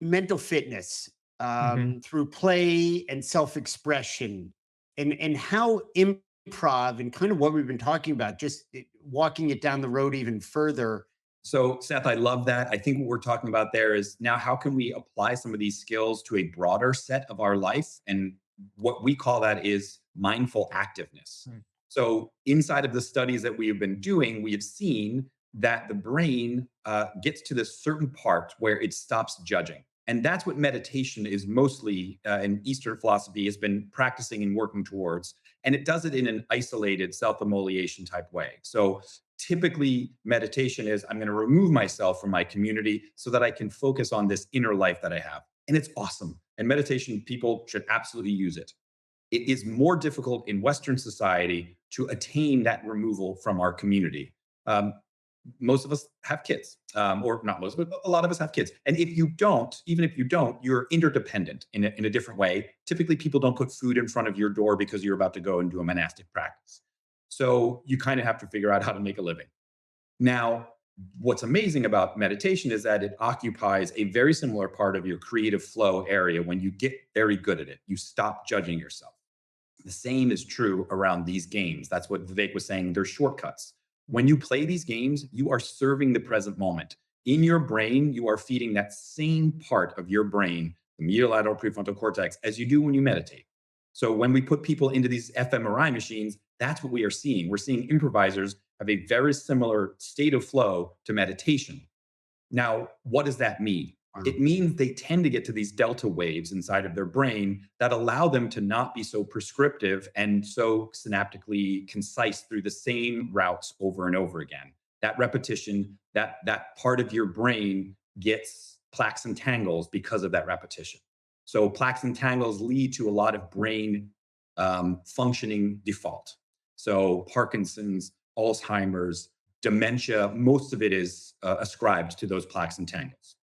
mental fitness Hmm. through play and self-expression, and how improv and kind of what we've been talking about, just walking it down the road even further. So, Seth, I love that. I think what we're talking about there is now how can we apply some of these skills to a broader set of our life? And what we call that is mindful activeness. So, inside of the studies that we have been doing, we have seen that the brain gets to this certain part where it stops judging. And that's what meditation is mostly in Eastern philosophy has been practicing and working towards. And it does it in an isolated self immolation type way. So, typically meditation is I'm going to remove myself from my community so that I can focus on this inner life that I have. And it's awesome. And meditation, people should absolutely use it. It is more difficult in Western society to attain that removal from our community. Um, Most of us have kids, or not most, but a lot of us have kids. And if you don't, even if you don't, you're interdependent in a different way. Typically, people don't put food in front of your door because you're about to go and do a monastic practice. So you kind of have to figure out how to make a living. Now, what's amazing about meditation is that it occupies a very similar part of your creative flow area when you get very good at it. You stop judging yourself. The same is true around these games. That's what Vivek was saying. They're shortcuts. When you play these games, you are serving the present moment. In your brain, you are feeding that same part of your brain, the medial lateral prefrontal cortex, as you do when you meditate. So when we put people into these fMRI machines, that's what we are seeing. We're seeing improvisers have a very similar state of flow to meditation. Now, what does that mean? Wow. It means they tend to get to these delta waves inside of their brain that allow them to not be so prescriptive and so synaptically concise through the same routes over and over again. That repetition, that part of your brain gets plaques and tangles because of that repetition. So plaques and tangles lead to a lot of brain functioning default. So Parkinson's, Alzheimer's, dementia, most of it is ascribed to those plaques and tangles.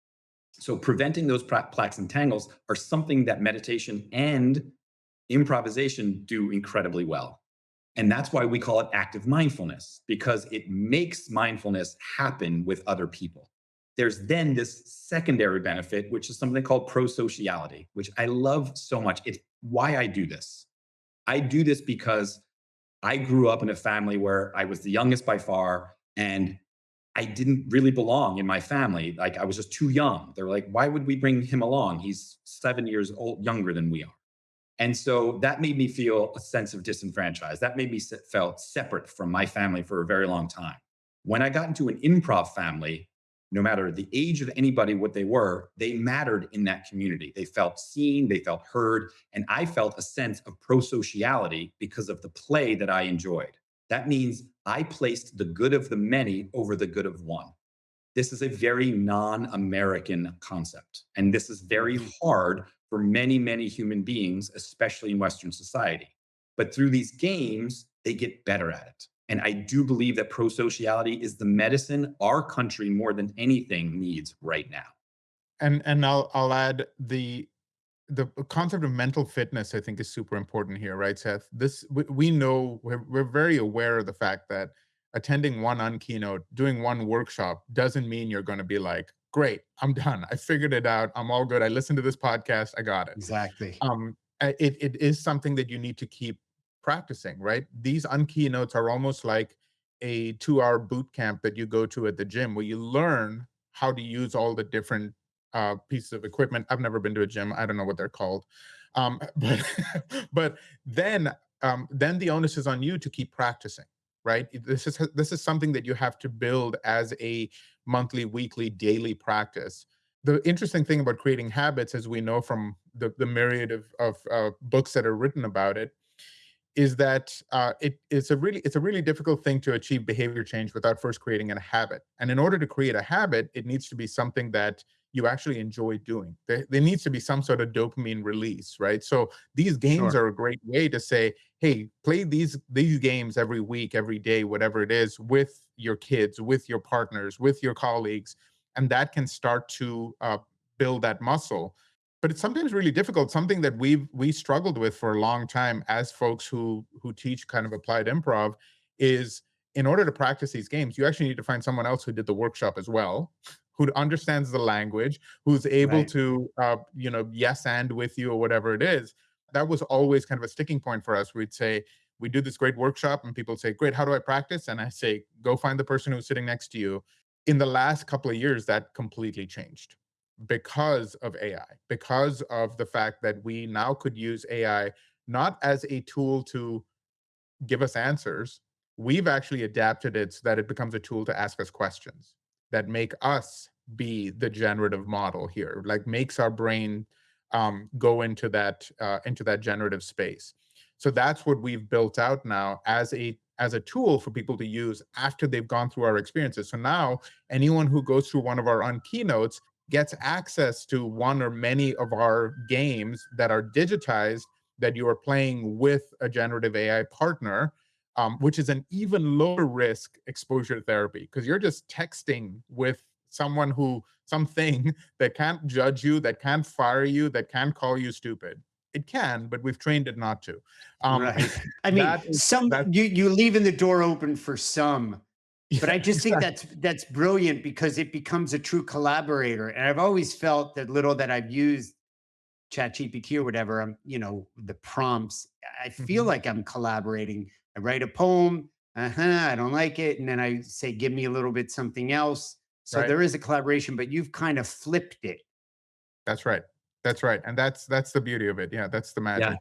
So preventing those plaques and tangles are something that meditation and improvisation do incredibly well. And that's why we call it active mindfulness, because it makes mindfulness happen with other people. There's then this secondary benefit, which is something called prosociality, which I love so much. It's why I do this. I do this because I grew up in a family where I was the youngest by far, and I didn't really belong in my family. Like I was just too young. They were like, why would we bring him along? He's 7 years old, younger than we are. And so that made me feel a sense of disenfranchised. That made me felt separate from my family for a very long time. When I got into an improv family, no matter the age of anybody, what they were, they mattered in that community. They felt seen, they felt heard, and I felt a sense of prosociality because of the play that I enjoyed. That means I placed the good of the many over the good of one. This is a very non American concept. And this is very hard for many, many human beings, especially in Western society. But through these games, they get better at it. And I do believe that prosociality is the medicine our country more than anything needs right now. And I'll add the concept of mental fitness, I think, is super important here, right, Seth? We know we're very aware of the fact that attending one unkeynote, doing one workshop doesn't mean you're going to be like, great, I'm done. I figured it out. I'm all good. I listened to this podcast. I got it. Exactly. It is something that you need to keep practicing, right? These unkeynotes are almost like a 2-hour boot camp that you go to at the gym where you learn how to use all the different pieces of equipment. I've never been to a gym. I don't know what they're called. But but then the onus is on you to keep practicing, right? This is something that you have to build as a monthly, weekly, daily practice. The interesting thing about creating habits, as we know from the myriad of books that are written about it, is that it's a really difficult thing to achieve behavior change without first creating a habit. And in order to create a habit, it needs to be something that you actually enjoy doing. There needs to be some sort of dopamine release, right? So these games Sure. are a great way to say, hey, play these games every week, every day, whatever it is, with your kids, with your partners, with your colleagues, and that can start to build that muscle. But it's sometimes really difficult. Something that we struggled with for a long time as folks who teach kind of applied improv is, in order to practice these games, you actually need to find someone else who did the workshop as well, who understands the language, who's able Right. to, yes and with you or whatever it is. That was always kind of a sticking point for us. We'd say, we do this great workshop, and people say, great, how do I practice? And I say, go find the person who's sitting next to you. In the last couple of years, that completely changed because of AI, because of the fact that we now could use AI not as a tool to give us answers. We've actually adapted it so that it becomes a tool to ask us questions that make us be the generative model here, like makes our brain go into that generative space. So that's what we've built out now as a tool for people to use after they've gone through our experiences. So now anyone who goes through one of our keynotes gets access to one or many of our games that are digitized, that you are playing with a generative AI partner, which is an even lower risk exposure therapy because you're just texting with something that can't judge you, that can't fire you, that can't call you stupid. It can, but we've trained it not to. Um, Right. I mean, that is some that's you leaving the door open for some, but yeah, I just think exactly. that's brilliant because it becomes a true collaborator. And I've always felt that little that I've used ChatGPT or whatever, the prompts, I feel Mhm. like I'm collaborating. I write a poem, I don't like it, and then I say, give me a little bit something else. So Right. there is a collaboration, but you've kind of flipped it. That's right. That's right. And that's the beauty of it. Yeah, that's the Yeah. magic.